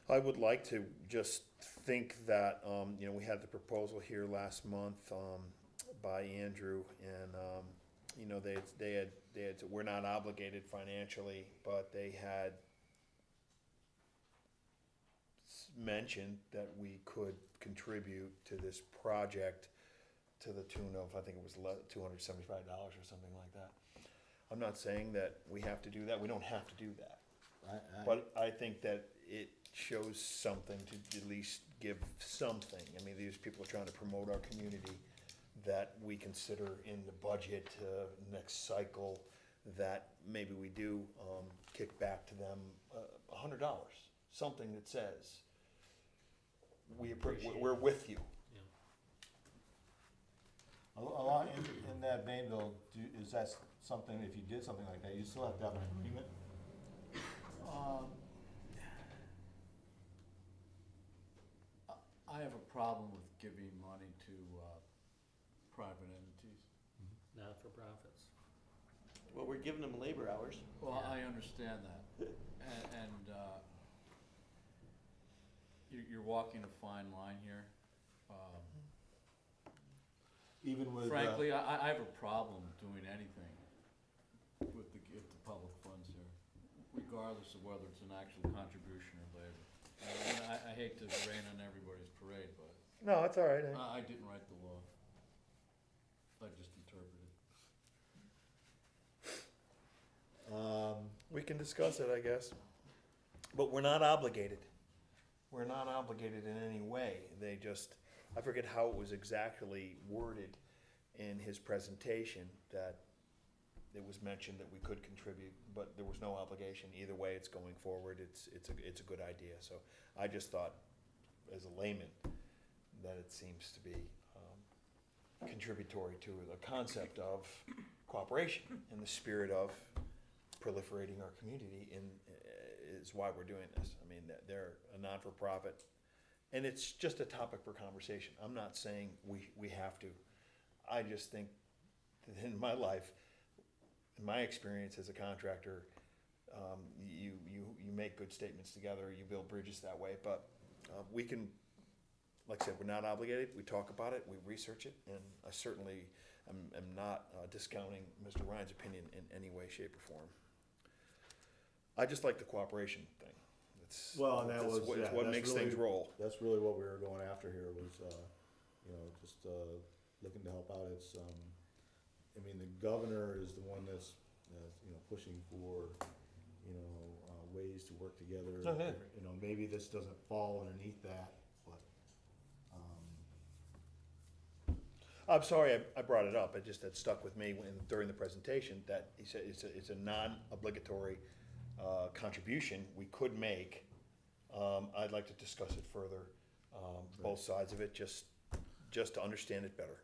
I would like to just think that, we had the proposal here last month, by Andrew, and, they had, we're not obligated financially, but they had mentioned that we could contribute to this project to the tune of, I think it was $275 or something like that. I'm not saying that we have to do that, we don't have to do that. But I think that it shows something to at least give something. I mean, these people are trying to promote our community, that we consider in the budget, next cycle, that maybe we do, kick back to them, $100, something that says, we're with you. Along in that vein, though, is that something, if you did something like that, you still have to have an agreement? I have a problem with giving money to private entities. Not for profits. Well, we're giving them labor hours. Well, Yeah. I understand that, and you're walking a fine line here. Even with. Frankly, I have a problem doing anything with the public funds here, regardless of whether it's an actual contribution or labor. And I hate to rain on everybody's parade, but No, it's all right. I didn't write the law. I just interpreted. We can discuss it, I guess. But we're not obligated. We're not obligated in any way. They just, I forget how it was exactly worded in his presentation, that it was mentioned that we could contribute, but there was no obligation. Either way, it's going forward. It's a good idea. So I just thought, as a layman, that it seems to be contributory to the concept of cooperation and the spirit of proliferating our community is why we're doing this. I mean, they're a non-for-profit, and it's just a topic for conversation. I'm not saying we have to. I just think that in my life, in my experience as a contractor, you make good statements together, you build bridges that way, but we can, like I said, we're not obligated, we talk about it, we research it, and I certainly am not discounting Mr. Ryan's opinion in any way, shape, or form. I just like the cooperation thing. It's Well, and that was, what, yeah, it's what that's makes really- things roll. That's really what we were going after here was, just, looking to help out. It's, I mean, the governor is the one that's, pushing for, ways to work together. Oh, yeah. Maybe this doesn't fall underneath that, but, I'm sorry I brought it up, it just had stuck with me during the presentation, that he said it's a non-obligatory contribution we could make. I'd like to discuss it further, both sides of it, just to understand it better.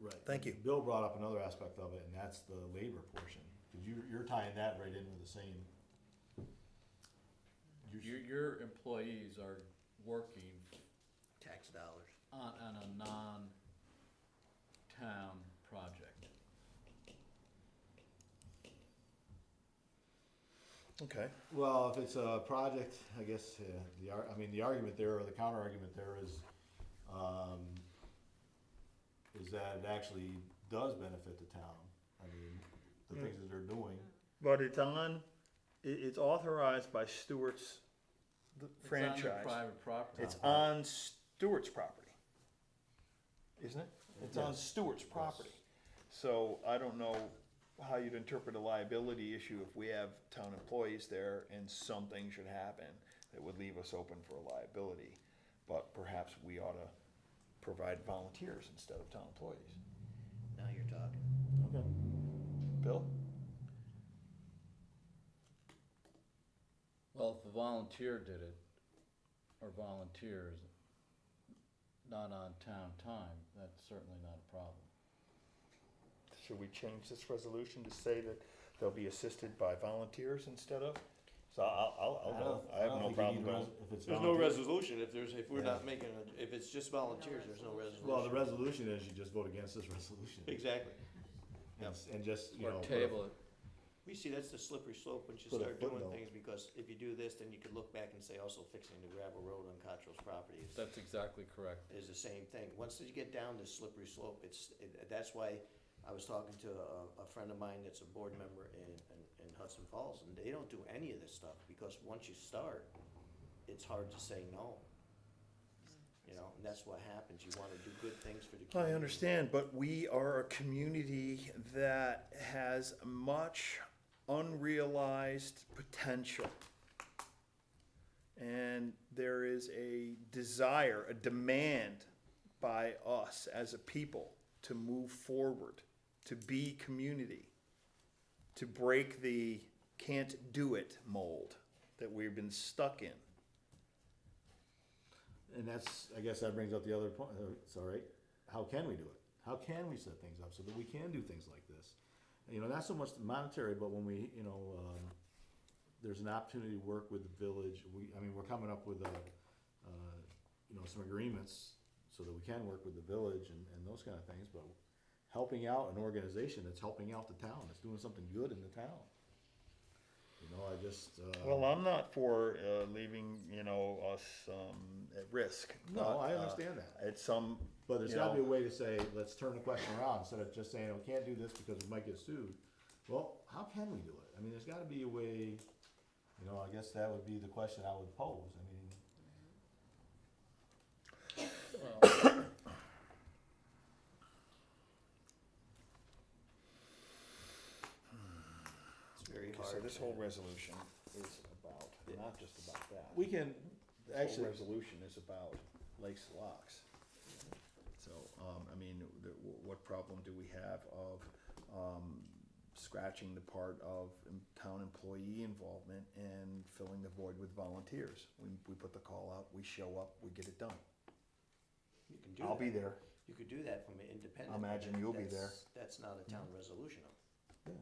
right. Thank you. Bill brought up another aspect of it, and that's the labor portion, because you're tying that right in with the same. Your employees are working Tax dollars. on a non-town project. Okay. Well, if it's a project, I guess, the argument there, or the counter argument there is that it actually does benefit the town. I mean, the things that they're doing. But it's authorized by Stewart's franchise. It's on your private property. It's on Stewart's property, isn't it? It's on Yes. Stewart's property. So I don't know how you'd interpret a liability issue if we have town employees there and something should happen that would leave us open for a liability. But perhaps we ought to provide volunteers instead of town employees. Now you're talking. Okay. Bill? Well, if a volunteer did it, or volunteers, not on town time, that's certainly not a problem. Should we change this resolution to say that they'll be assisted by volunteers instead of? So I'll go. I have no problem going. There's no resolution if we're not making if it's just volunteers, there's no resolution. Well, the resolution is you just vote against this resolution. Exactly. And just, Or table it. We see that's the slippery slope once you Put a start doing footnote. things, because if you do this, then you could look back and say also fixing the gravel road on Cottrell's property That's exactly correct. is the same thing. Once you get down this slippery slope, that's why I was talking to a friend of mine that's a board member in Hudson Falls, and they don't do any of this stuff, because once you start, it's hard to say no. You know, and that's what happens. You wanna do good things for the community. I understand, but we are a community that has much unrealized potential. And there is a desire, a demand by us as a people to move forward, to be community, to break the can't do it mold that we've been stuck in. And that's, I guess that brings up the other point, it's all right, how can we do it? How can we set things up so that we can do things like this? You know, not so much monetary, but when we, you know, there's an opportunity to work with the village, we're coming up with you know, some agreements so that we can work with the village and those kind of things, but helping out an organization that's helping out the town, that's doing something good in the town. You know, I just, Well, I'm not for leaving, you know, us at risk. no, I But, understand that. It's some, But there's you gotta be a know, way to say, let's turn the question around, instead of just saying, we can't do this because we might get sued. Well, how can we do it? I mean, there's gotta be a way, you know, I guess that would be the question I would pose, I mean. It's very so hard. this to- whole resolution is about, not just about that. We can, This whole actually, resolution is about lakes, locks. So, I mean, what problem do we have of, scratching the part of town employee involvement and filling the void with volunteers? We put the call out, we show up, we get it done. You can do I'll that. be there. You could do that from an independent. I imagine but you'll be that's- That's not a town resolution. yeah.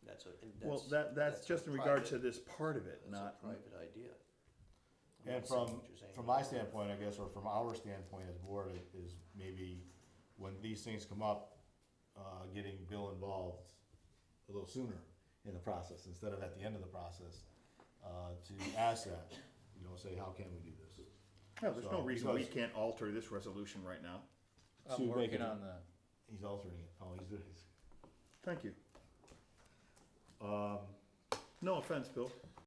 That's a, Well, that's. that's a just in regard to private- this part of it, That's not, a private idea. I'm And not saying from, what you're saying. from my standpoint, I guess, or from our standpoint as board, is maybe when these things come up, getting Bill involved a little sooner in the process, instead of at the end of the process, to ask that, you know, say, how can we do this? no, there's no So, reason we because- can't alter this resolution right now. To I'm make working it- on that. He's altering it, oh, Thank you. um, No offense, Bill.